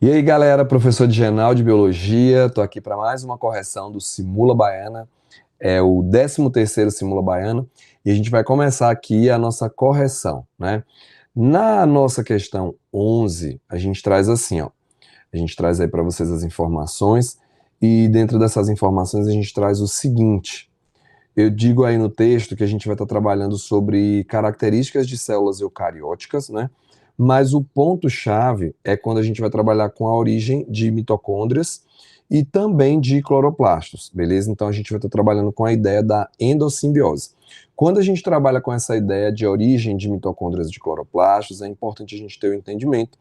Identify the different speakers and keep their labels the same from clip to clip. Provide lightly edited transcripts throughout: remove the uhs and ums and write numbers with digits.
Speaker 1: E aí, galera, professor de Genal de Biologia, estou aqui para mais uma correção do Simula Baiana, é o 13º Simula Baiano, e a gente vai começar aqui a nossa correção, né? Na nossa questão 11, a gente traz assim, ó, a gente traz aí para vocês as informações, e dentro dessas informações a gente traz o seguinte: eu digo aí no texto que a gente vai estar trabalhando sobre características de células eucarióticas, né? Mas o ponto-chave é quando a gente vai trabalhar com a origem de mitocôndrias e também de cloroplastos, beleza? Então a gente vai estar trabalhando com a ideia da endossimbiose. Quando a gente trabalha com essa ideia de origem de mitocôndrias e de cloroplastos, é importante a gente ter o entendimento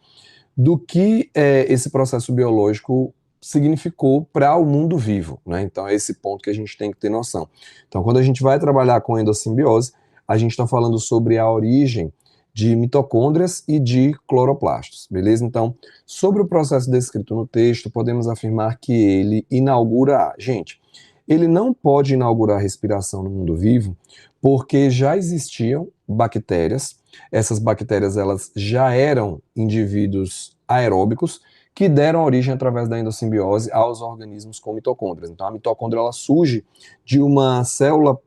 Speaker 1: do que esse processo biológico significou para o mundo vivo, né? Então é esse ponto que a gente tem que ter noção. Então, quando a gente vai trabalhar com endossimbiose, a gente está falando sobre a origem de mitocôndrias e de cloroplastos, beleza? Então, sobre o processo descrito no texto, podemos afirmar que ele inaugura, gente, ele não pode inaugurar a respiração no mundo vivo, porque já existiam bactérias. Essas bactérias elas já eram indivíduos aeróbicos que deram origem através da endossimbiose aos organismos com mitocôndrias. Então a mitocôndria ela surge de uma célula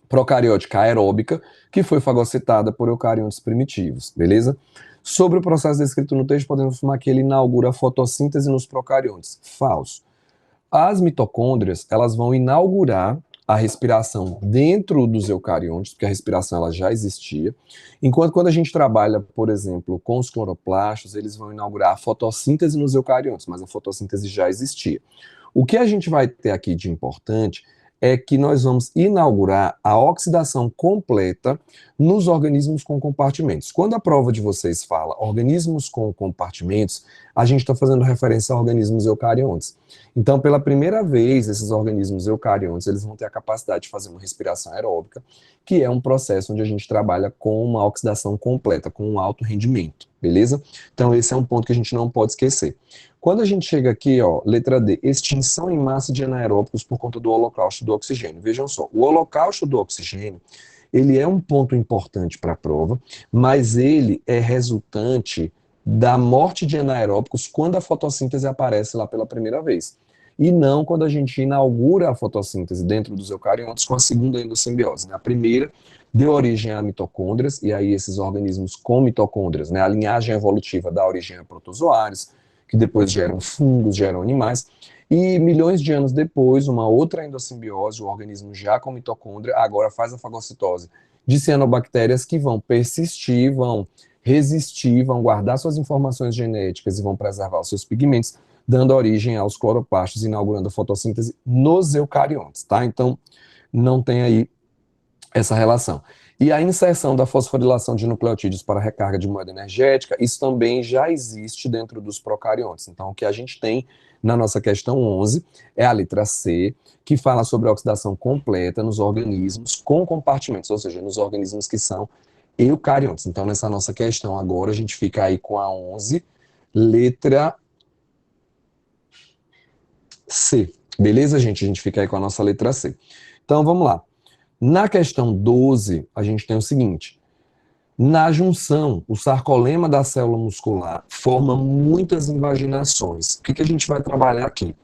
Speaker 1: procariótica aeróbica que foi fagocitada por eucariontes primitivos, beleza? Sobre o processo descrito no texto, podemos afirmar que ele inaugura a fotossíntese nos procariontes. Falso. As mitocôndrias, elas vão inaugurar a respiração dentro dos eucariontes, porque a respiração ela já existia, enquanto quando a gente trabalha, por exemplo, com os cloroplastos, eles vão inaugurar a fotossíntese nos eucariontes, mas a fotossíntese já existia. O que a gente vai ter aqui de importante é que nós vamos inaugurar a oxidação completa nos organismos com compartimentos. Quando a prova de vocês fala organismos com compartimentos, a gente está fazendo referência a organismos eucariontes. Então, pela primeira vez, esses organismos eucariontes, eles vão ter a capacidade de fazer uma respiração aeróbica, que é um processo onde a gente trabalha com uma oxidação completa, com um alto rendimento, beleza? Então, esse é um ponto que a gente não pode esquecer. Quando a gente chega aqui, ó, letra D, extinção em massa de anaeróbicos por conta do holocausto do oxigênio. Vejam só, o holocausto do oxigênio, ele é um ponto importante para a prova, mas ele é resultante da morte de anaeróbicos quando a fotossíntese aparece lá pela primeira vez. E não quando a gente inaugura a fotossíntese dentro dos eucariontes com a segunda endossimbiose. Né? A primeira deu origem a mitocôndrias, e aí esses organismos com mitocôndrias, né? A linhagem evolutiva dá origem a protozoários, que depois geram fungos, geram animais, e milhões de anos depois, uma outra endossimbiose, o organismo já com mitocôndria, agora faz a fagocitose de cianobactérias que vão persistir, vão resistir, vão guardar suas informações genéticas e vão preservar os seus pigmentos, dando origem aos cloroplastos, inaugurando a fotossíntese nos eucariontes, tá? Então, não tem aí essa relação. E a inserção da fosforilação de nucleotídeos para recarga de moeda energética, isso também já existe dentro dos procariontes. Então, o que a gente tem na nossa questão 11 é a letra C, que fala sobre a oxidação completa nos organismos com compartimentos, ou seja, nos organismos que são eucariontes. Então, nessa nossa questão agora, a gente fica aí com a 11, letra C. Beleza, gente? A gente fica aí com a nossa letra C. Então, vamos lá. Na questão 12, a gente tem o seguinte: na junção, o sarcolema da célula muscular forma muitas invaginações. O que a gente vai trabalhar aqui?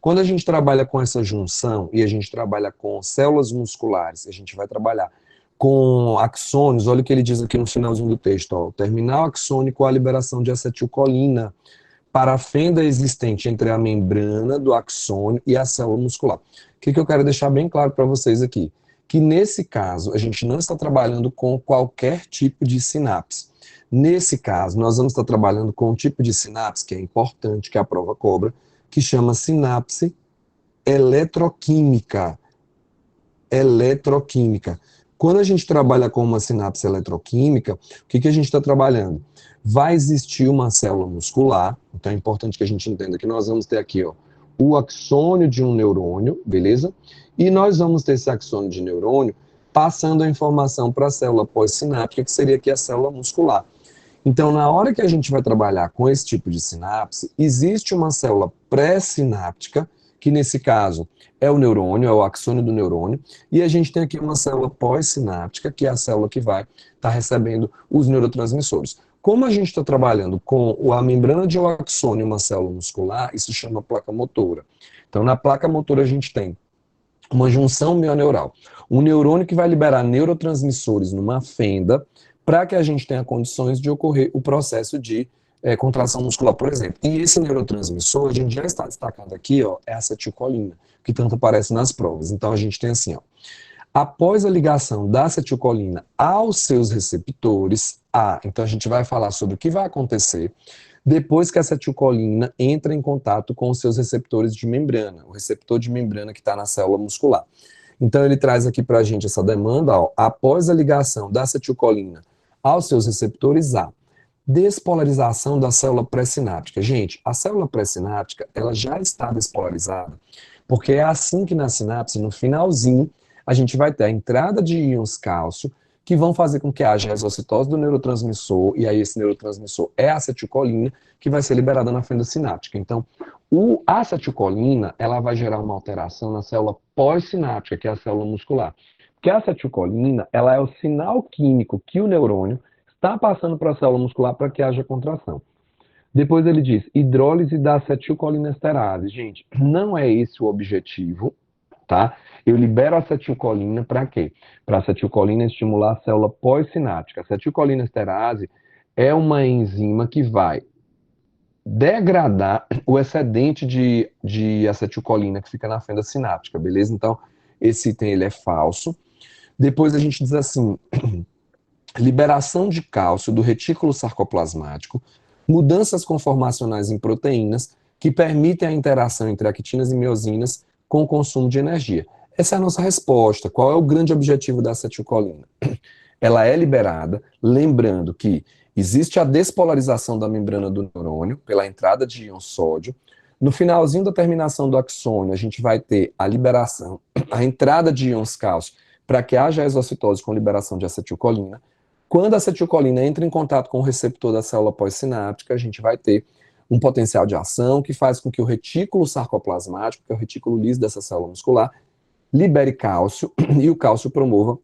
Speaker 1: Quando a gente trabalha com essa junção e a gente trabalha com células musculares, a gente vai trabalhar com axônios, olha o que ele diz aqui no finalzinho do texto, ó, o terminal axônico, a liberação de acetilcolina para a fenda existente entre a membrana do axônio e a célula muscular. O que eu quero deixar bem claro para vocês aqui? Que nesse caso, a gente não está trabalhando com qualquer tipo de sinapse. Nesse caso, nós vamos estar trabalhando com um tipo de sinapse que é importante, que a prova cobra, que chama sinapse eletroquímica. Eletroquímica. Quando a gente trabalha com uma sinapse eletroquímica, o que a gente está trabalhando? Vai existir uma célula muscular, então é importante que a gente entenda que nós vamos ter aqui, ó, o axônio de um neurônio, beleza? E nós vamos ter esse axônio de neurônio passando a informação para a célula pós-sináptica, que seria aqui a célula muscular. Então, na hora que a gente vai trabalhar com esse tipo de sinapse, existe uma célula pré-sináptica, que nesse caso é o neurônio, é o axônio do neurônio, e a gente tem aqui uma célula pós-sináptica, que é a célula que vai estar recebendo os neurotransmissores. Como a gente está trabalhando com a membrana de axônio, uma célula muscular, isso chama placa motora. Então, na placa motora a gente tem uma junção mioneural. Um neurônio que vai liberar neurotransmissores numa fenda para que a gente tenha condições de ocorrer o processo de contração muscular, por exemplo. E esse neurotransmissor, a gente já está destacando aqui, ó, é a acetilcolina, que tanto aparece nas provas. Então, a gente tem assim, ó, após a ligação da acetilcolina aos seus receptores, então a gente vai falar sobre o que vai acontecer depois que a acetilcolina entra em contato com os seus receptores de membrana, o receptor de membrana que está na célula muscular. Então ele traz aqui para a gente essa demanda, ó, após a ligação da acetilcolina aos seus receptores, a despolarização da célula pré-sináptica. Gente, a célula pré-sináptica, ela já está despolarizada, porque é assim que na sinapse, no finalzinho, a gente vai ter a entrada de íons cálcio, que vão fazer com que haja exocitose do neurotransmissor, e aí esse neurotransmissor é a acetilcolina, que vai ser liberada na fenda sináptica. Então, a acetilcolina, ela vai gerar uma alteração na célula pós-sináptica, que é a célula muscular. Porque a acetilcolina, ela é o sinal químico que o neurônio está passando para a célula muscular para que haja contração. Depois ele diz, hidrólise da acetilcolinesterase. Gente, não é esse o objetivo, tá? Eu libero a acetilcolina para quê? Para a acetilcolina estimular a célula pós-sináptica. A acetilcolinesterase é uma enzima que vai degradar o excedente de acetilcolina que fica na fenda sináptica, beleza? Então, esse item ele é falso. Depois a gente diz assim, liberação de cálcio do retículo sarcoplasmático, mudanças conformacionais em proteínas que permitem a interação entre actinas e miosinas com o consumo de energia. Essa é a nossa resposta. Qual é o grande objetivo da acetilcolina? Ela é liberada, lembrando que existe a despolarização da membrana do neurônio pela entrada de íon sódio. No finalzinho da terminação do axônio, a gente vai ter a liberação, a entrada de íons cálcio para que haja exocitose com liberação de acetilcolina. Quando a acetilcolina entra em contato com o receptor da célula pós-sináptica, a gente vai ter um potencial de ação que faz com que o retículo sarcoplasmático, que é o retículo liso dessa célula muscular, libere cálcio e o cálcio promova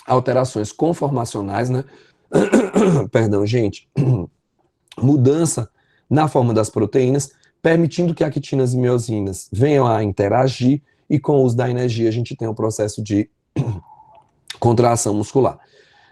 Speaker 1: alterações conformacionais, né? Perdão, gente. Mudança na forma das proteínas, permitindo que actinas e miosinas venham a interagir e com o uso da energia a gente tem um processo de contração muscular.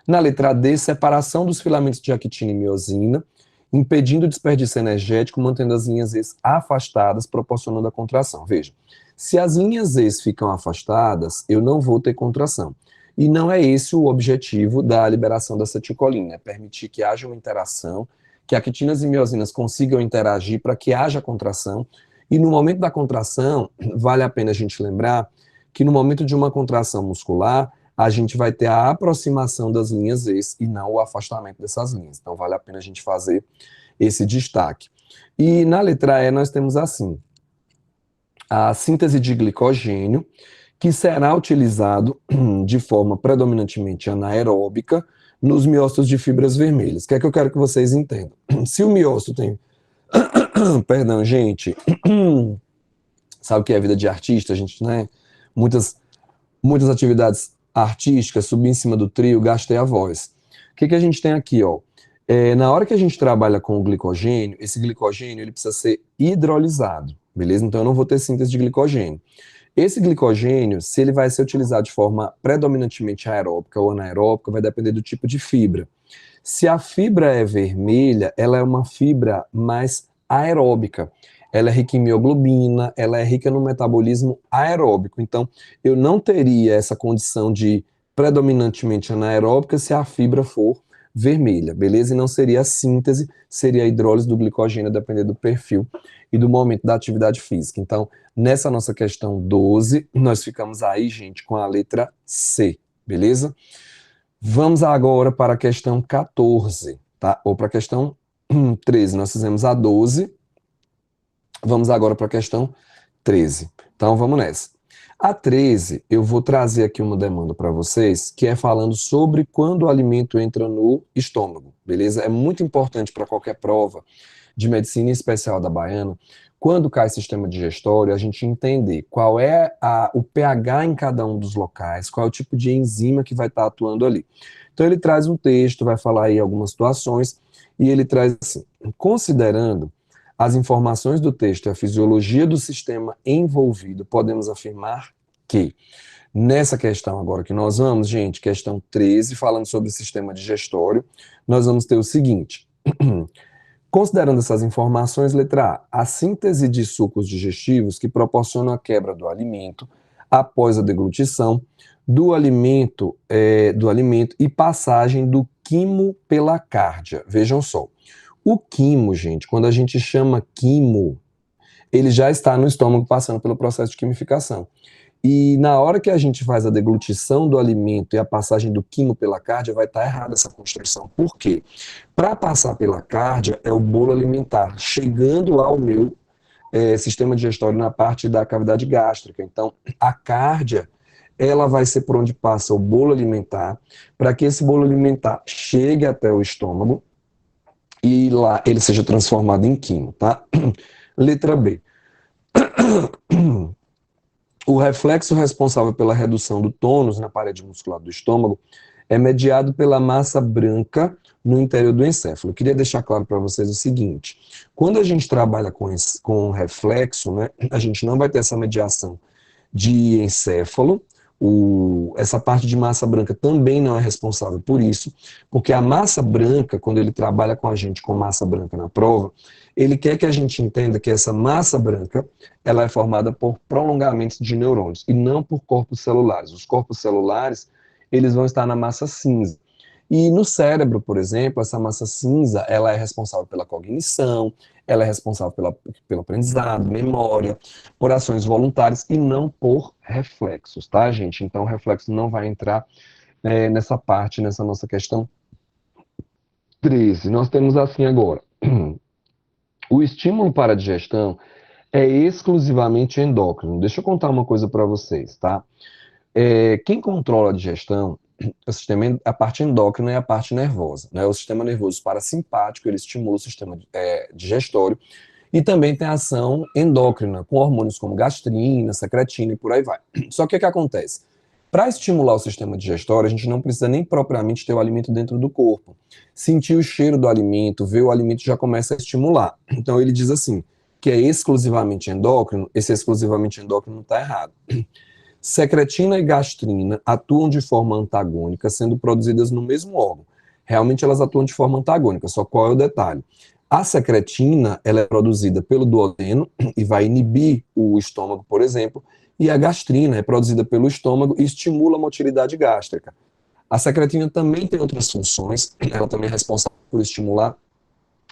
Speaker 1: Na letra D, separação dos filamentos de actina e miosina, impedindo o desperdício energético, mantendo as linhas E afastadas, proporcionando a contração. Veja, se as linhas E ficam afastadas, eu não vou ter contração. E não é esse o objetivo da liberação da acetilcolina, é permitir que haja uma interação, que actinas e miosinas consigam interagir para que haja contração. E no momento da contração, vale a pena a gente lembrar que no momento de uma contração muscular, a gente vai ter a aproximação das linhas E e não o afastamento dessas linhas. Então, vale a pena a gente fazer esse destaque. E na letra E, nós temos assim, a síntese de glicogênio, que será utilizado de forma predominantemente anaeróbica nos miócitos de fibras vermelhas. O que é que eu quero que vocês entendam? Se o miócito tem... Perdão, gente. Sabe o que é a vida de artista? A gente, né? Muitas atividades artísticas, subir em cima do trio, gastei a voz. O que a gente tem aqui, ó? Na hora que a gente trabalha com o glicogênio, esse glicogênio ele precisa ser hidrolisado, beleza? Então eu não vou ter síntese de glicogênio. Esse glicogênio, se ele vai ser utilizado de forma predominantemente aeróbica ou anaeróbica, vai depender do tipo de fibra. Se a fibra é vermelha, ela é uma fibra mais aeróbica. Ela é rica em mioglobina, ela é rica no metabolismo aeróbico. Então, eu não teria essa condição de predominantemente anaeróbica se a fibra for vermelha, beleza? E não seria a síntese, seria a hidrólise do glicogênio, dependendo do perfil e do momento da atividade física. Então, nessa nossa questão 12, nós ficamos aí, gente, com a letra C, beleza? Vamos agora para a questão 14, tá? Ou para a questão 13. Nós fizemos a 12, vamos agora para a questão 13. Então, vamos nessa. A 13, eu vou trazer aqui uma demanda para vocês, que é falando sobre quando o alimento entra no estômago, beleza? É muito importante para qualquer prova de medicina especial da Baiana, quando cai sistema digestório, a gente entender qual é o pH em cada um dos locais, qual é o tipo de enzima que vai estar atuando ali. Então ele traz um texto, vai falar aí algumas situações, e ele traz assim: considerando as informações do texto e a fisiologia do sistema envolvido, podemos afirmar que, nessa questão agora que nós vamos, gente, questão 13, falando sobre o sistema digestório, nós vamos ter o seguinte. Considerando essas informações, letra A síntese de sucos digestivos que proporcionam a quebra do alimento após a deglutição do alimento e passagem do quimo pela cárdia. Vejam só, o quimo, gente, quando a gente chama quimo, ele já está no estômago passando pelo processo de quimificação. E na hora que a gente faz a deglutição do alimento e a passagem do quimo pela cárdia, vai estar errada essa construção. Por quê? Para passar pela cárdia é o bolo alimentar, chegando ao meu sistema digestório na parte da cavidade gástrica. Então, a cárdia, ela vai ser por onde passa o bolo alimentar, para que esse bolo alimentar chegue até o estômago e lá ele seja transformado em quimo, tá? Letra B. O reflexo responsável pela redução do tônus na parede muscular do estômago é mediado pela massa branca no interior do encéfalo. Eu queria deixar claro para vocês o seguinte: quando a gente trabalha com reflexo, né, a gente não vai ter essa mediação de encéfalo. Essa parte de massa branca também não é responsável por isso, porque a massa branca, quando ele trabalha com a gente com massa branca na prova, ele quer que a gente entenda que essa massa branca ela é formada por prolongamentos de neurônios e não por corpos celulares. Os corpos celulares eles vão estar na massa cinza. E no cérebro, por exemplo, essa massa cinza ela é responsável pela cognição, ela é responsável pelo aprendizado, memória, por ações voluntárias e não por reflexos, tá, gente? Então, o reflexo não vai entrar nessa parte, nessa nossa questão 13. Nós temos assim agora. O estímulo para a digestão é exclusivamente endócrino. Deixa eu contar uma coisa para vocês, tá? Quem controla a digestão, o sistema, a parte endócrina e a parte nervosa, né? O sistema nervoso parasimpático, ele estimula o sistema digestório e também tem ação endócrina, com hormônios como gastrina, secretina e por aí vai. Só que o que acontece? Para estimular o sistema digestório, a gente não precisa nem propriamente ter o alimento dentro do corpo. Sentir o cheiro do alimento, ver o alimento já começa a estimular. Então ele diz assim, que é exclusivamente endócrino, esse exclusivamente endócrino está errado. Secretina e gastrina atuam de forma antagônica, sendo produzidas no mesmo órgão. Realmente elas atuam de forma antagônica, só qual é o detalhe? A secretina, ela é produzida pelo duodeno e vai inibir o estômago, por exemplo, e a gastrina é produzida pelo estômago e estimula a motilidade gástrica. A secretina também tem outras funções, ela também é responsável por estimular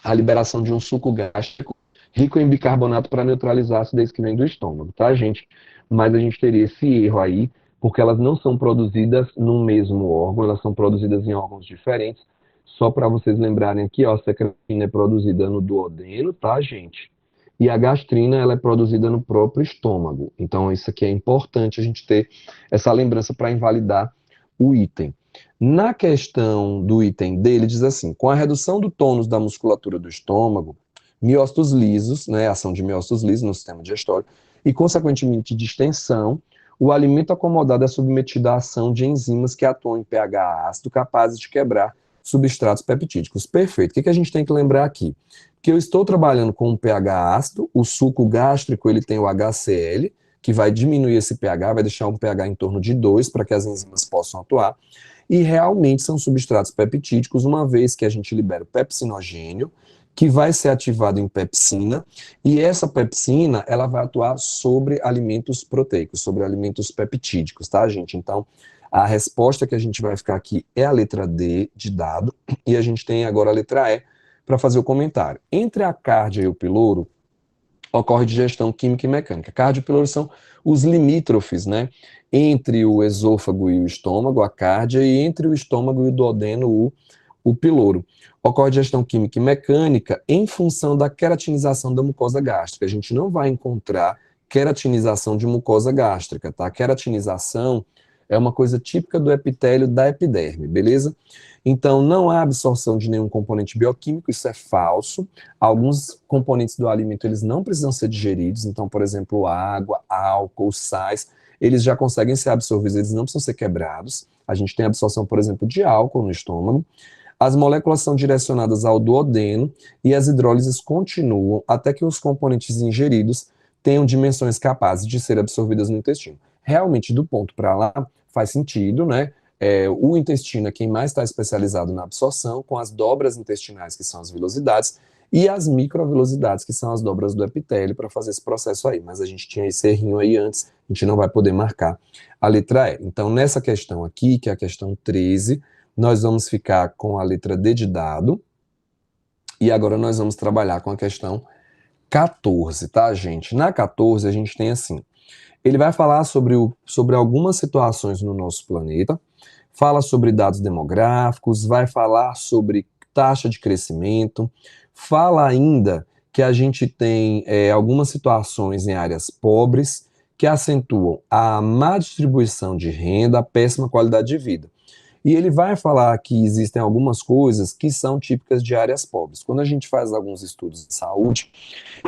Speaker 1: a liberação de um suco gástrico rico em bicarbonato para neutralizar a acidez que vem do estômago, tá, gente? Mas a gente teria esse erro aí, porque elas não são produzidas no mesmo órgão, elas são produzidas em órgãos diferentes. Só para vocês lembrarem aqui, ó, a secretina é produzida no duodeno, tá, gente? E a gastrina, ela é produzida no próprio estômago. Então, isso aqui é importante a gente ter essa lembrança para invalidar o item. Na questão do item dele, diz assim, com a redução do tônus da musculatura do estômago, miócitos lisos, né, ação de miócitos lisos no sistema digestório, e, consequentemente, distensão, o alimento acomodado é submetido à ação de enzimas que atuam em pH ácido, capazes de quebrar substratos peptídicos. Perfeito. O que a gente tem que lembrar aqui? Que eu estou trabalhando com um pH ácido, o suco gástrico ele tem o HCl, que vai diminuir esse pH, vai deixar um pH em torno de 2 para que as enzimas possam atuar, e realmente são substratos peptídicos, uma vez que a gente libera o pepsinogênio, que vai ser ativado em pepsina, e essa pepsina, ela vai atuar sobre alimentos proteicos, sobre alimentos peptídicos, tá, gente? Então, a resposta que a gente vai ficar aqui é a letra D, de dado, e a gente tem agora a letra E para fazer o comentário. Entre a cárdia e o piloro, ocorre digestão química e mecânica. Cárdia e piloro são os limítrofes, né? Entre o esôfago e o estômago, a cárdia, e entre o estômago e o duodeno, o piloro. Ocorre digestão química e mecânica em função da queratinização da mucosa gástrica. A gente não vai encontrar queratinização de mucosa gástrica, tá? Queratinização é uma coisa típica do epitélio da epiderme, beleza? Então, não há absorção de nenhum componente bioquímico, isso é falso. Alguns componentes do alimento, eles não precisam ser digeridos, então, por exemplo, água, álcool, sais, eles já conseguem ser absorvidos, eles não precisam ser quebrados. A gente tem absorção, por exemplo, de álcool no estômago. As moléculas são direcionadas ao duodeno e as hidrólises continuam até que os componentes ingeridos tenham dimensões capazes de ser absorvidas no intestino. Realmente, do ponto para lá, faz sentido, né? O intestino é quem mais está especializado na absorção, com as dobras intestinais, que são as vilosidades, e as microvilosidades, que são as dobras do epitélio, para fazer esse processo aí. Mas a gente tinha esse errinho aí antes, a gente não vai poder marcar a letra E. Então, nessa questão aqui, que é a questão 13, nós vamos ficar com a letra D de dado, e agora nós vamos trabalhar com a questão 14, tá, gente? Na 14, a gente tem assim, ele vai falar sobre algumas situações no nosso planeta, fala sobre dados demográficos, vai falar sobre taxa de crescimento, fala ainda que a gente tem algumas situações em áreas pobres que acentuam a má distribuição de renda, a péssima qualidade de vida. E ele vai falar que existem algumas coisas que são típicas de áreas pobres. Quando a gente faz alguns estudos de saúde,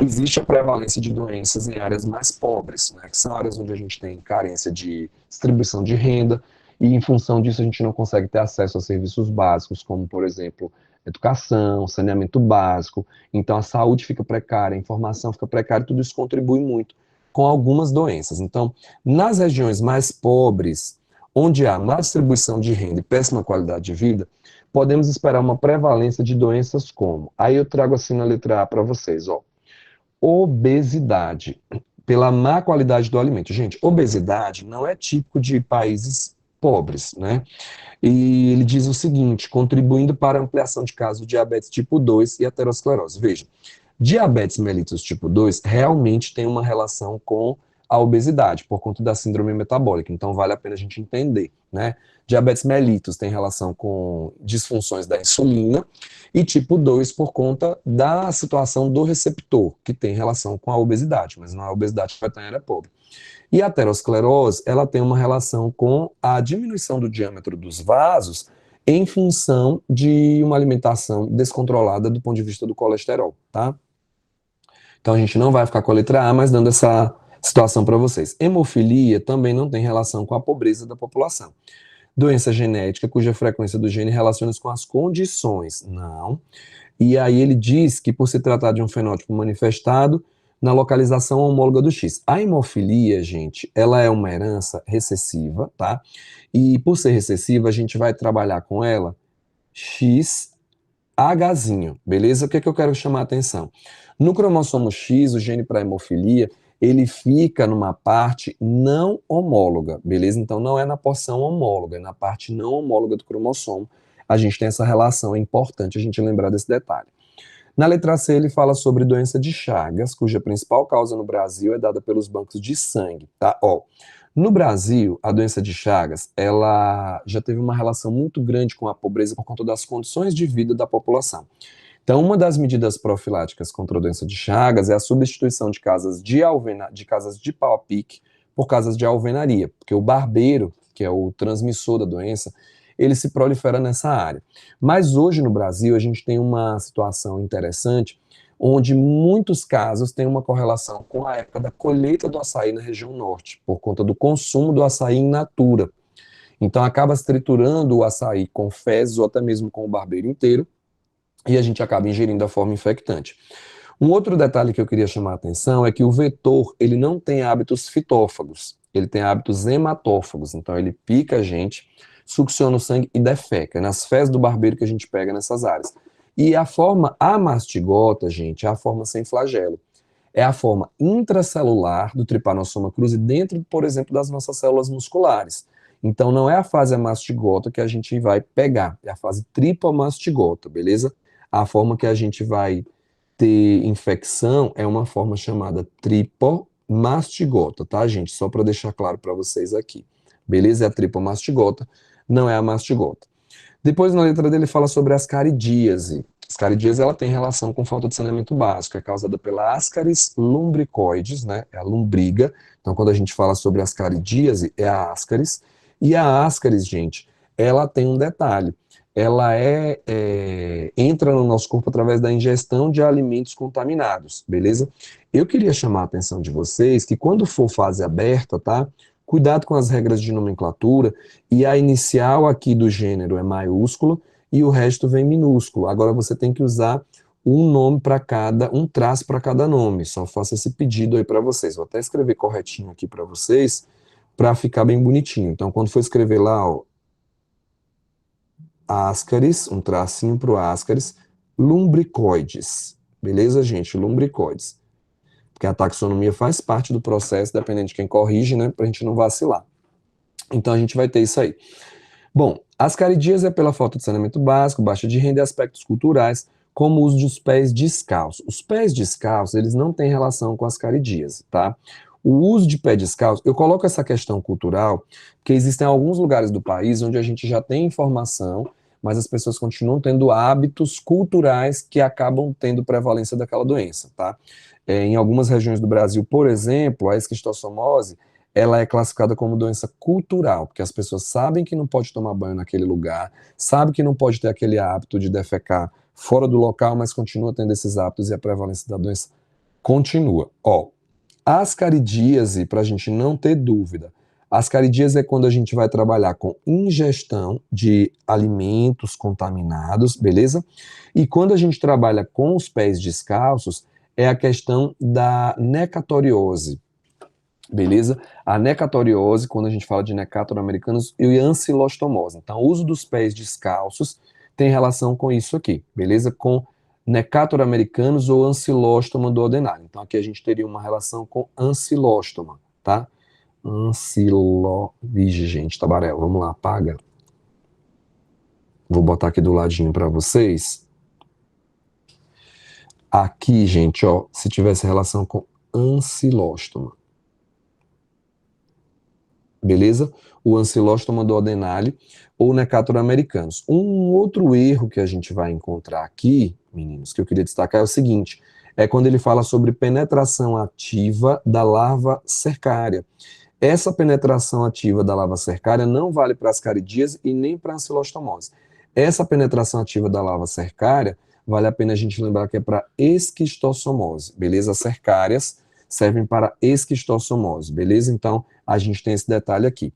Speaker 1: existe a prevalência de doenças em áreas mais pobres, né, que são áreas onde a gente tem carência de distribuição de renda, e em função disso a gente não consegue ter acesso a serviços básicos, como, por exemplo, educação, saneamento básico. Então a saúde fica precária, a informação fica precária, tudo isso contribui muito com algumas doenças. Então, nas regiões mais pobres, onde há má distribuição de renda e péssima qualidade de vida, podemos esperar uma prevalência de doenças como, aí eu trago assim na letra A para vocês, ó, obesidade, pela má qualidade do alimento. Gente, obesidade não é típico de países pobres, né? E ele diz o seguinte, contribuindo para a ampliação de casos de diabetes tipo 2 e aterosclerose. Veja, diabetes mellitus tipo 2 realmente tem uma relação com a obesidade, por conta da síndrome metabólica, então vale a pena a gente entender, né? Diabetes mellitus tem relação com disfunções da insulina, e tipo 2 por conta da situação do receptor, que tem relação com a obesidade, mas não é a obesidade que vai estar em área pobre. E a aterosclerose, ela tem uma relação com a diminuição do diâmetro dos vasos em função de uma alimentação descontrolada do ponto de vista do colesterol, tá? Então a gente não vai ficar com a letra A, mas dando essa situação para vocês. Hemofilia também não tem relação com a pobreza da população. Doença genética, cuja frequência do gene relaciona-se com as condições. Não. E aí ele diz que por se tratar de um fenótipo manifestado na localização homóloga do X. A hemofilia, gente, ela é uma herança recessiva, tá? E por ser recessiva, a gente vai trabalhar com ela XHzinho, beleza? O que é que eu quero chamar a atenção? No cromossomo X, o gene para hemofilia, ele fica numa parte não homóloga, beleza? Então não é na porção homóloga, é na parte não homóloga do cromossomo. A gente tem essa relação, é importante a gente lembrar desse detalhe. Na letra C, ele fala sobre doença de Chagas, cuja principal causa no Brasil é dada pelos bancos de sangue, tá? Ó, no Brasil, a doença de Chagas, ela já teve uma relação muito grande com a pobreza por conta das condições de vida da população. Então, uma das medidas profiláticas contra a doença de Chagas é a substituição de casas de pau a pique por casas de alvenaria, porque o barbeiro, que é o transmissor da doença, ele se prolifera nessa área. Mas hoje no Brasil a gente tem uma situação interessante, onde muitos casos têm uma correlação com a época da colheita do açaí na região norte, por conta do consumo do açaí in natura. Então acaba se triturando o açaí com fezes ou até mesmo com o barbeiro inteiro, e a gente acaba ingerindo a forma infectante. Um outro detalhe que eu queria chamar a atenção é que o vetor, ele não tem hábitos fitófagos, ele tem hábitos hematófagos, então ele pica a gente, succiona o sangue e defeca, nas fezes do barbeiro que a gente pega nessas áreas. E a forma amastigota, gente, é a forma sem flagelo. É a forma intracelular do Trypanosoma cruzi dentro, por exemplo, das nossas células musculares. Então não é a fase amastigota que a gente vai pegar, é a fase tripomastigota, beleza? A forma que a gente vai ter infecção é uma forma chamada tripomastigota, tá, gente? Só para deixar claro para vocês aqui. Beleza? É a tripomastigota, não é a mastigota. Depois, na letra dele, fala sobre a ascaridíase. A ascaridíase, ela tem relação com falta de saneamento básico, é causada pela Ascaris lumbricoides, né? É a lombriga. Então, quando a gente fala sobre ascaridíase, é a Ascaris. E a Ascaris, gente, ela tem um detalhe. Ela entra no nosso corpo através da ingestão de alimentos contaminados, beleza? Eu queria chamar a atenção de vocês que quando for fase aberta, tá? Cuidado com as regras de nomenclatura, e a inicial aqui do gênero é maiúscula, e o resto vem minúsculo. Agora você tem que usar um nome para cada, um traço para cada nome. Só faço esse pedido aí para vocês. Vou até escrever corretinho aqui para vocês, para ficar bem bonitinho. Então, quando for escrever lá, ó, ascaris, um tracinho para o ascaris, lumbricoides. Beleza, gente? Lumbricoides. Porque a taxonomia faz parte do processo, dependendo de quem corrige, né? Para a gente não vacilar. Então, a gente vai ter isso aí. Bom, ascaridias é pela falta de saneamento básico, baixa de renda e aspectos culturais, como o uso dos pés descalços. Os pés descalços, eles não têm relação com ascaridias, tá? O uso de pé descalço, eu coloco essa questão cultural, porque existem alguns lugares do país onde a gente já tem informação, mas as pessoas continuam tendo hábitos culturais que acabam tendo prevalência daquela doença, tá? Em algumas regiões do Brasil, por exemplo, a esquistossomose, ela é classificada como doença cultural, porque as pessoas sabem que não pode tomar banho naquele lugar, sabem que não pode ter aquele hábito de defecar fora do local, mas continua tendo esses hábitos e a prevalência da doença continua. Ó, ascaridíase, para a gente não ter dúvida, ascaridíase é quando a gente vai trabalhar com ingestão de alimentos contaminados, beleza? E quando a gente trabalha com os pés descalços, é a questão da necatoriose. Beleza? A necatoriose, quando a gente fala de Necator americanos, e ancilostomose. Então, o uso dos pés descalços tem relação com isso aqui, beleza? Com Necator americanos ou ancilóstoma duodenário. Então, aqui a gente teria uma relação com ancilóstoma, tá? Vige, gente, tabarela. Vamos lá, apaga. Vou botar aqui do ladinho para vocês. Aqui, gente, ó, se tivesse relação com ancilóstoma. Beleza? O ancilóstoma duodenale ou Necator americanos. Um outro erro que a gente vai encontrar aqui, meninos, que eu queria destacar é o seguinte, é quando ele fala sobre penetração ativa da larva cercária. Essa penetração ativa da larva cercária não vale para ascaridias e nem para ancilostomose. Essa penetração ativa da larva cercária, vale a pena a gente lembrar que é para esquistossomose, beleza? As cercárias servem para esquistossomose, beleza? Então, a gente tem esse detalhe aqui.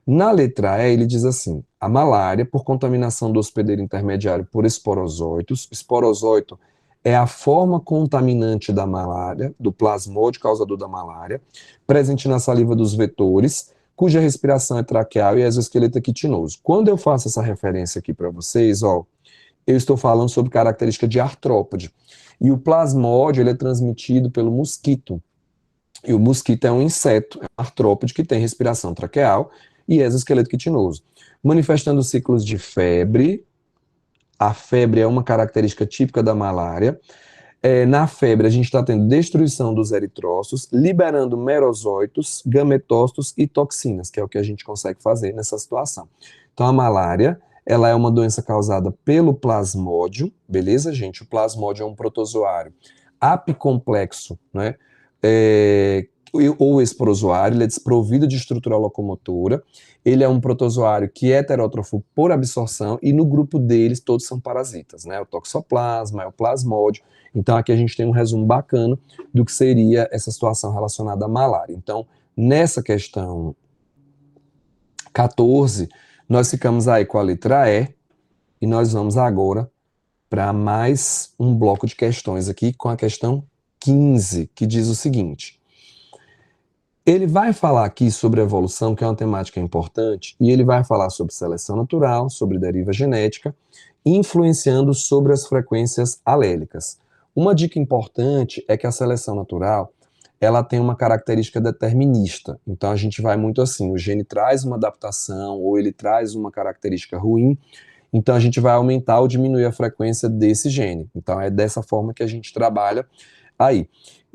Speaker 1: Na letra E, ele diz assim, a malária, por contaminação do hospedeiro intermediário por esporozóitos, esporozóito é a forma contaminante da malária, do plasmódio causador da malária, presente na saliva dos vetores, cuja respiração é traqueal e exoesqueleto quitinoso. Quando eu faço essa referência aqui para vocês, ó, eu estou falando sobre característica de artrópode. E o plasmódio, ele é transmitido pelo mosquito. E o mosquito é um inseto, é um artrópode que tem respiração traqueal e exoesqueleto quitinoso. Manifestando ciclos de febre, a febre é uma característica típica da malária. Na febre, a gente está tendo destruição dos eritrócitos, liberando merosóitos, gametócitos e toxinas, que é o que a gente consegue fazer nessa situação. Então, a malária, ela é uma doença causada pelo plasmódio, beleza, gente? O plasmódio é um protozoário apicomplexo, né? Ou esporozoário, ele é desprovido de estrutura locomotora, ele é um protozoário que é heterótrofo por absorção e no grupo deles todos são parasitas, né? O toxoplasma, é o plasmódio. Então aqui a gente tem um resumo bacana do que seria essa situação relacionada à malária. Então, nessa questão 14, nós ficamos aí com a letra E e nós vamos agora para mais um bloco de questões aqui com a questão 15, que diz o seguinte. Ele vai falar aqui sobre evolução, que é uma temática importante, e ele vai falar sobre seleção natural, sobre deriva genética, influenciando sobre as frequências alélicas. Uma dica importante é que a seleção natural, ela tem uma característica determinista. Então a gente vai muito assim, o gene traz uma adaptação ou ele traz uma característica ruim, então a gente vai aumentar ou diminuir a frequência desse gene. Então é dessa forma que a gente trabalha aí.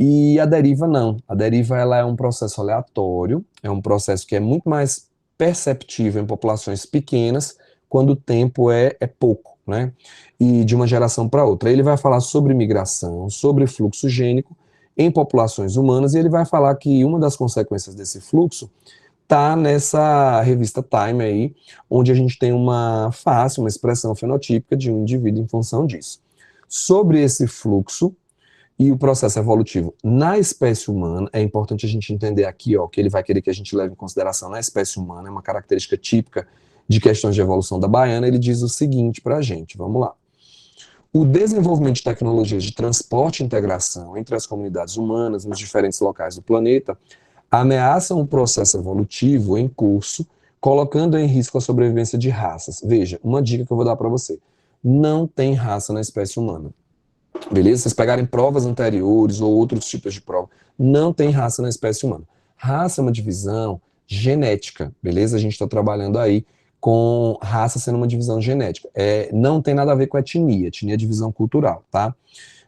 Speaker 1: E a deriva não. A deriva ela é um processo aleatório, é um processo que é muito mais perceptível em populações pequenas, quando o tempo é pouco, né? E de uma geração para outra. Ele vai falar sobre migração, sobre fluxo gênico em populações humanas, e ele vai falar que uma das consequências desse fluxo está nessa revista Time aí, onde a gente tem uma face, uma expressão fenotípica de um indivíduo em função disso. Sobre esse fluxo e o processo evolutivo na espécie humana, é importante a gente entender aqui, ó, que ele vai querer que a gente leve em consideração na espécie humana, é uma característica típica de questões de evolução da baiana, ele diz o seguinte para a gente, vamos lá. O desenvolvimento de tecnologias de transporte e integração entre as comunidades humanas nos diferentes locais do planeta ameaçam o processo evolutivo em curso, colocando em risco a sobrevivência de raças. Veja, uma dica que eu vou dar para você. Não tem raça na espécie humana. Beleza? Vocês pegarem provas anteriores ou outros tipos de prova, não tem raça na espécie humana. Raça é uma divisão genética, beleza? A gente está trabalhando aí com raça sendo uma divisão genética. Não tem nada a ver com etnia é divisão cultural, tá?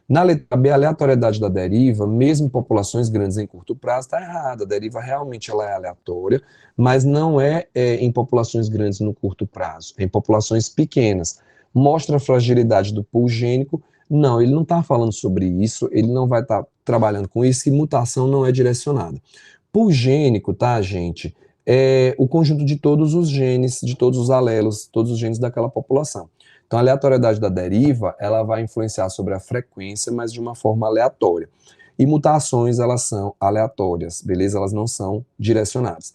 Speaker 1: Na letra B, a aleatoriedade da deriva, mesmo em populações grandes em curto prazo, está errada. A deriva realmente ela é aleatória, mas não em populações grandes no curto prazo, é em populações pequenas. Mostra a fragilidade do pool gênico. Não, ele não está falando sobre isso, ele não vai estar trabalhando com isso, e mutação não é direcionada. Pool gênico, tá, gente? É o conjunto de todos os genes, de todos os alelos, todos os genes daquela população. Então, a aleatoriedade da deriva, ela vai influenciar sobre a frequência, mas de uma forma aleatória. E mutações, elas são aleatórias, beleza? Elas não são direcionadas.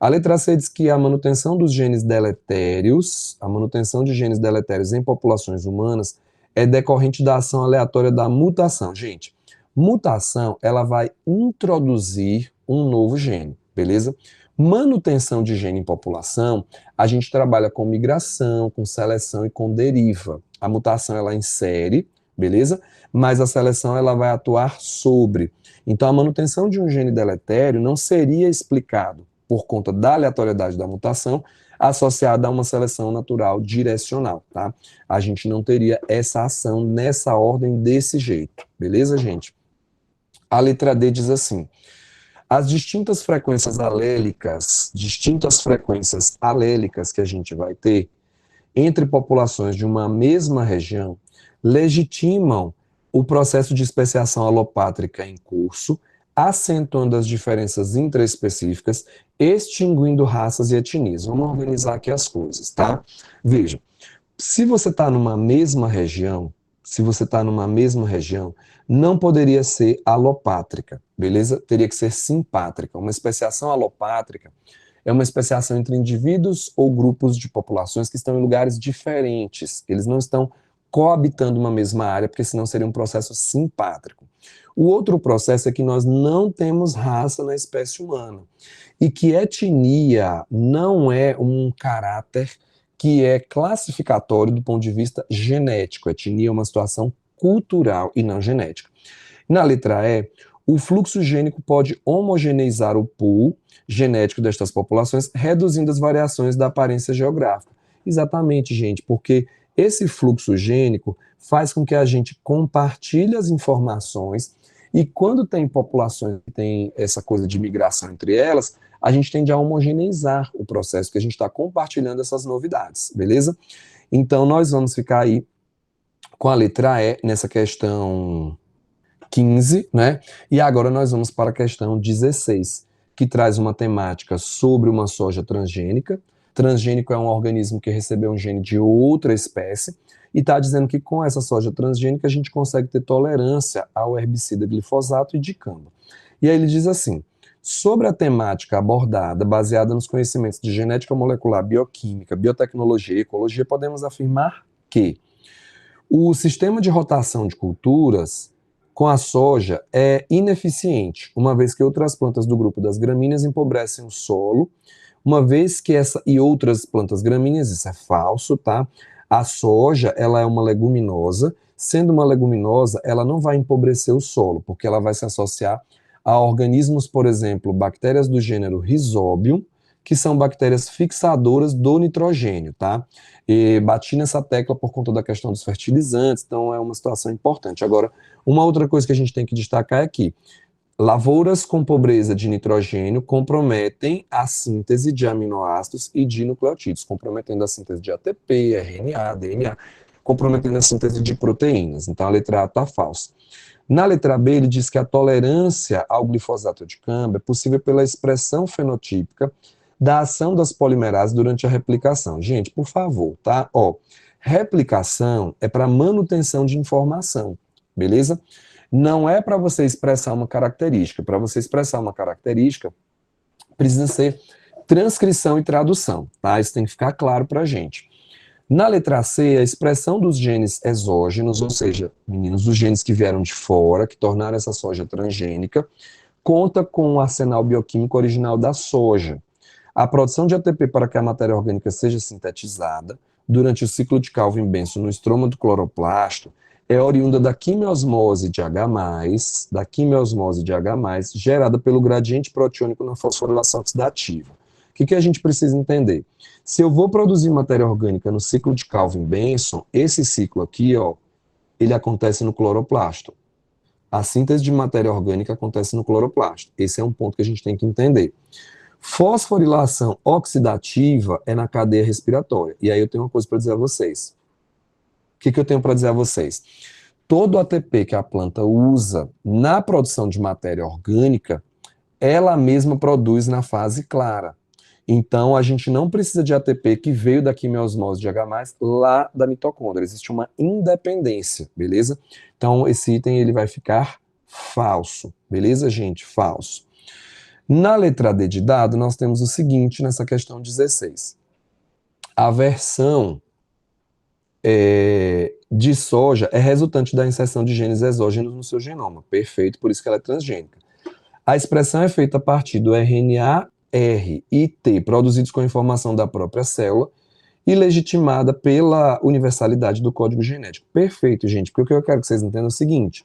Speaker 1: A letra C diz que a manutenção dos genes deletérios, a manutenção de genes deletérios em populações humanas é decorrente da ação aleatória da mutação. Gente, mutação, ela vai introduzir um novo gene, beleza? Manutenção de gene em população, a gente trabalha com migração, com seleção e com deriva. A mutação, ela insere, beleza? Mas a seleção, ela vai atuar sobre. Então, a manutenção de um gene deletério não seria explicado por conta da aleatoriedade da mutação, associada a uma seleção natural direcional, tá? A gente não teria essa ação nessa ordem desse jeito, beleza, gente? A letra D diz assim: as distintas frequências alélicas que a gente vai ter entre populações de uma mesma região legitimam o processo de especiação alopátrica em curso, acentuando as diferenças intraespecíficas, extinguindo raças e etnias. Vamos organizar aqui as coisas, tá? Veja, se você está numa mesma região, não poderia ser alopátrica, beleza? Teria que ser simpátrica. Uma especiação alopátrica é uma especiação entre indivíduos ou grupos de populações que estão em lugares diferentes. Eles não estão coabitando uma mesma área, porque senão seria um processo simpátrico. O outro processo é que nós não temos raça na espécie humana. E que etnia não é um caráter que é classificatório do ponto de vista genético. Etnia é uma situação cultural e não genética. Na letra E, o fluxo gênico pode homogeneizar o pool genético destas populações, reduzindo as variações da aparência geográfica. Exatamente, gente, porque esse fluxo gênico faz com que a gente compartilhe as informações, e quando tem populações que tem essa coisa de migração entre elas, a gente tende a homogeneizar o processo, porque a gente está compartilhando essas novidades, beleza? Então, nós vamos ficar aí com a letra E nessa questão 15, né? E agora nós vamos para a questão 16, que traz uma temática sobre uma soja transgênica. Transgênico é um organismo que recebeu um gene de outra espécie, e está dizendo que com essa soja transgênica a gente consegue ter tolerância ao herbicida glifosato e dicamba. E aí ele diz assim: sobre a temática abordada, baseada nos conhecimentos de genética molecular, bioquímica, biotecnologia e ecologia, podemos afirmar que o sistema de rotação de culturas com a soja é ineficiente, uma vez que outras plantas do grupo das gramíneas empobrecem o solo, uma vez que e outras plantas gramíneas, isso é falso, tá? A soja, ela é uma leguminosa, sendo uma leguminosa, ela não vai empobrecer o solo, porque ela vai se associar a organismos, por exemplo, bactérias do gênero Rhizobium, que são bactérias fixadoras do nitrogênio, tá? E bati nessa tecla por conta da questão dos fertilizantes, então é uma situação importante. Agora, uma outra coisa que a gente tem que destacar é que lavouras com pobreza de nitrogênio comprometem a síntese de aminoácidos e de nucleotídeos, comprometendo a síntese de ATP, RNA, DNA, comprometendo a síntese de proteínas. Então a letra A está falsa. Na letra B, ele diz que a tolerância ao glifosato de dicamba é possível pela expressão fenotípica da ação das polimerases durante a replicação. Gente, por favor, tá? Replicação é para manutenção de informação, beleza? Não é para você expressar uma característica. Para você expressar uma característica, precisa ser transcrição e tradução, tá? Isso tem que ficar claro para a gente. Na letra C, a expressão dos genes exógenos, ou seja, meninos, os genes que vieram de fora, que tornaram essa soja transgênica, conta com o arsenal bioquímico original da soja. A produção de ATP para que a matéria orgânica seja sintetizada durante o ciclo de Calvin-Benson no estroma do cloroplasto é oriunda da quimiosmose de H+, gerada pelo gradiente proteônico na fosforilação oxidativa. O que a gente precisa entender? Se eu vou produzir matéria orgânica no ciclo de Calvin-Benson, esse ciclo aqui, ó, ele acontece no cloroplasto. A síntese de matéria orgânica acontece no cloroplasto. Esse é um ponto que a gente tem que entender. Fosforilação oxidativa é na cadeia respiratória. E aí eu tenho uma coisa para dizer a vocês. O que eu tenho para dizer a vocês? Todo ATP que a planta usa na produção de matéria orgânica, ela mesma produz na fase clara. Então, a gente não precisa de ATP que veio da quimiosmose de H+, lá da mitocôndria. Existe uma independência, beleza? Então, esse item ele vai ficar falso, beleza, gente? Falso. Na letra D de dado, nós temos o seguinte nessa questão 16. A versão de soja é resultante da inserção de genes exógenos no seu genoma. Perfeito, por isso que ela é transgênica. A expressão é feita a partir do RNA R e T, produzidos com informação da própria célula e legitimada pela universalidade do código genético. Perfeito, gente, porque o que eu quero que vocês entendam é o seguinte,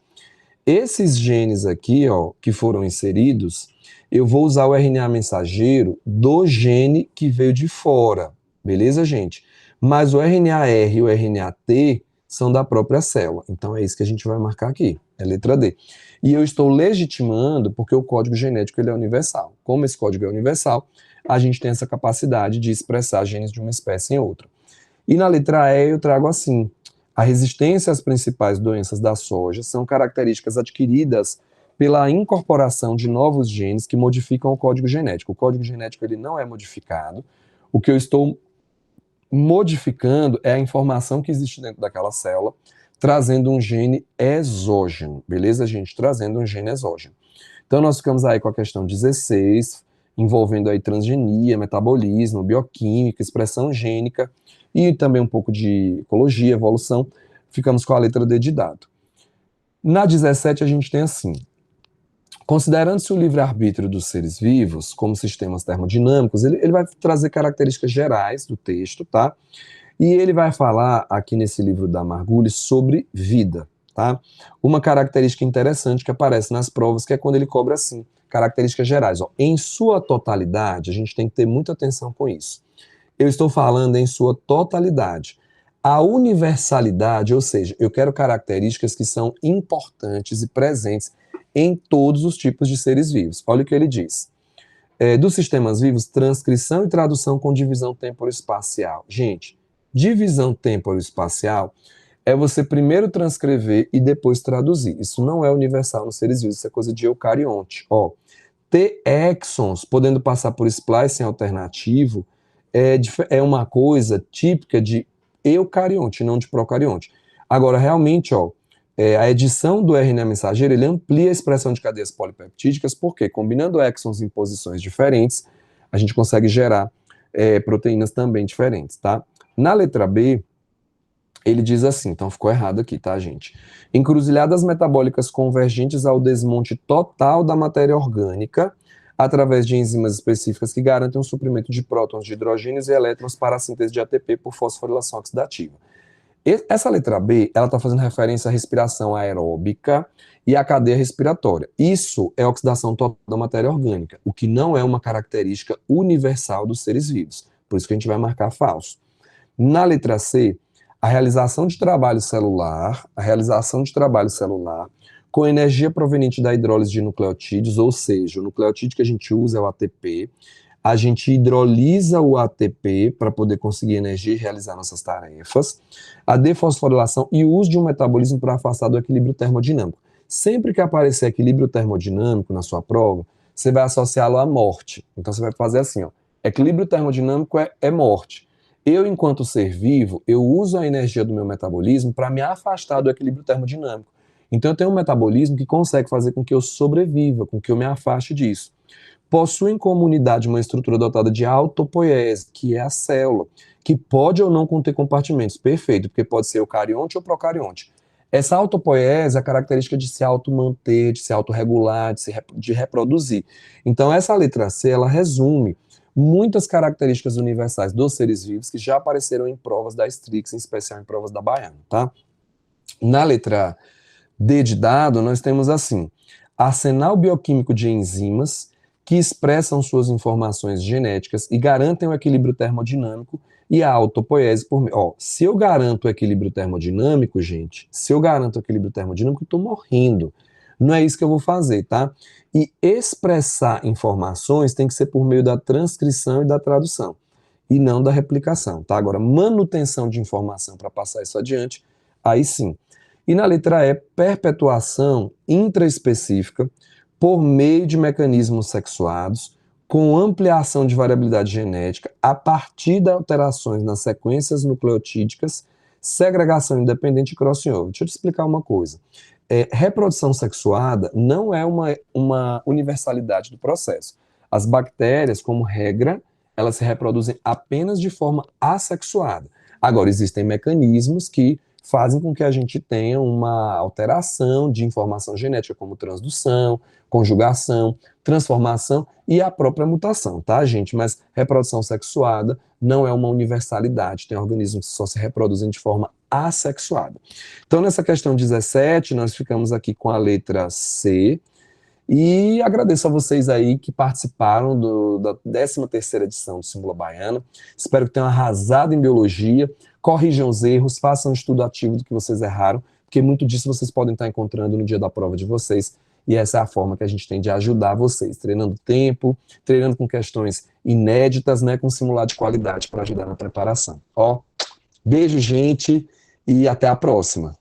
Speaker 1: esses genes aqui, ó, que foram inseridos, eu vou usar o RNA mensageiro do gene que veio de fora, beleza, gente? Mas o RNA R e o RNA T são da própria célula, então é isso que a gente vai marcar aqui, é a letra D. E eu estou legitimando porque o código genético ele é universal. Como esse código é universal, a gente tem essa capacidade de expressar genes de uma espécie em outra. E na letra E eu trago assim, a resistência às principais doenças da soja são características adquiridas pela incorporação de novos genes que modificam o código genético. O código genético ele não é modificado. O que eu estou modificando é a informação que existe dentro daquela célula, trazendo um gene exógeno, beleza, gente? Trazendo um gene exógeno. Então, nós ficamos aí com a questão 16, envolvendo aí transgenia, metabolismo, bioquímica, expressão gênica e também um pouco de ecologia, evolução. Ficamos com a letra D de dado. Na 17, a gente tem assim, considerando-se o livre-arbítrio dos seres vivos como sistemas termodinâmicos, ele vai trazer características gerais do texto, tá? E ele vai falar aqui nesse livro da Margulis sobre vida, tá? Uma característica interessante que aparece nas provas, que é quando ele cobra assim, características gerais. Ó, em sua totalidade, a gente tem que ter muita atenção com isso. Eu estou falando em sua totalidade. A universalidade, ou seja, eu quero características que são importantes e presentes em todos os tipos de seres vivos. Olha o que ele diz. Dos sistemas vivos, transcrição e tradução com divisão temporoespacial. Gente, divisão temporoespacial é você primeiro transcrever e depois traduzir. Isso não é universal nos seres vivos, isso é coisa de eucarionte. Ó, ter exons podendo passar por splicing alternativo é uma coisa típica de eucarionte, não de procarionte. Agora, realmente, ó, a edição do RNA mensageiro, ele amplia a expressão de cadeias polipeptídicas, porque combinando exons em posições diferentes, a gente consegue gerar proteínas também diferentes, tá? Na letra B, ele diz assim, então ficou errado aqui, tá, gente? Encruzilhadas metabólicas convergentes ao desmonte total da matéria orgânica, através de enzimas específicas que garantem o suprimento de prótons, de hidrogênios e elétrons para a síntese de ATP por fosforilação oxidativa. Essa letra B, ela está fazendo referência à respiração aeróbica e à cadeia respiratória. Isso é oxidação total da matéria orgânica, o que não é uma característica universal dos seres vivos. Por isso que a gente vai marcar falso. Na letra C, a realização de trabalho celular com energia proveniente da hidrólise de nucleotídeos, ou seja, o nucleotídeo que a gente usa é o ATP, a gente hidrolisa o ATP para poder conseguir energia e realizar nossas tarefas, a defosforilação e o uso de um metabolismo para afastar do equilíbrio termodinâmico. Sempre que aparecer equilíbrio termodinâmico na sua prova, você vai associá-lo à morte. Então você vai fazer assim, ó, equilíbrio termodinâmico é morte. Eu, enquanto ser vivo, eu uso a energia do meu metabolismo para me afastar do equilíbrio termodinâmico. Então eu tenho um metabolismo que consegue fazer com que eu sobreviva, com que eu me afaste disso. possuem como unidade uma estrutura dotada de autopoiese, que é a célula, que pode ou não conter compartimentos. Perfeito, porque pode ser eucarionte ou procarionte. Essa autopoiese é a característica de se automanter, de se autorregular, de reproduzir. Então, essa letra C, ela resume muitas características universais dos seres vivos que já apareceram em provas da Strix, em especial em provas da Baiana, tá? Na letra D de dado, nós temos assim, arsenal bioquímico de enzimas que expressam suas informações genéticas e garantem o equilíbrio termodinâmico e a autopoiese por meio. Ó, se eu garanto o equilíbrio termodinâmico, gente, se eu garanto o equilíbrio termodinâmico, eu tô morrendo. Não é isso que eu vou fazer, tá? E expressar informações tem que ser por meio da transcrição e da tradução, e não da replicação, tá? Agora, manutenção de informação para passar isso adiante, aí sim. E na letra E, perpetuação intraespecífica por meio de mecanismos sexuados, com ampliação de variabilidade genética a partir de alterações nas sequências nucleotídicas, segregação independente e crossover. Deixa eu te explicar uma coisa. Reprodução sexuada não é uma universalidade do processo. As bactérias, como regra, elas se reproduzem apenas de forma assexuada. Agora, existem mecanismos que fazem com que a gente tenha uma alteração de informação genética, como transdução, conjugação, transformação e a própria mutação, tá, gente? Mas reprodução sexuada não é uma universalidade, tem organismos que só se reproduzem de forma assexuada. Então, nessa questão 17, nós ficamos aqui com a letra C, e agradeço a vocês aí que participaram da 13ª edição do Simula Baiana. Espero que tenham arrasado em biologia. Corrijam os erros, façam um estudo ativo do que vocês erraram, porque muito disso vocês podem estar encontrando no dia da prova de vocês. E essa é a forma que a gente tem de ajudar vocês, treinando tempo, treinando com questões inéditas, né, com simulado de qualidade para ajudar na preparação. Ó, beijo, gente, e até a próxima.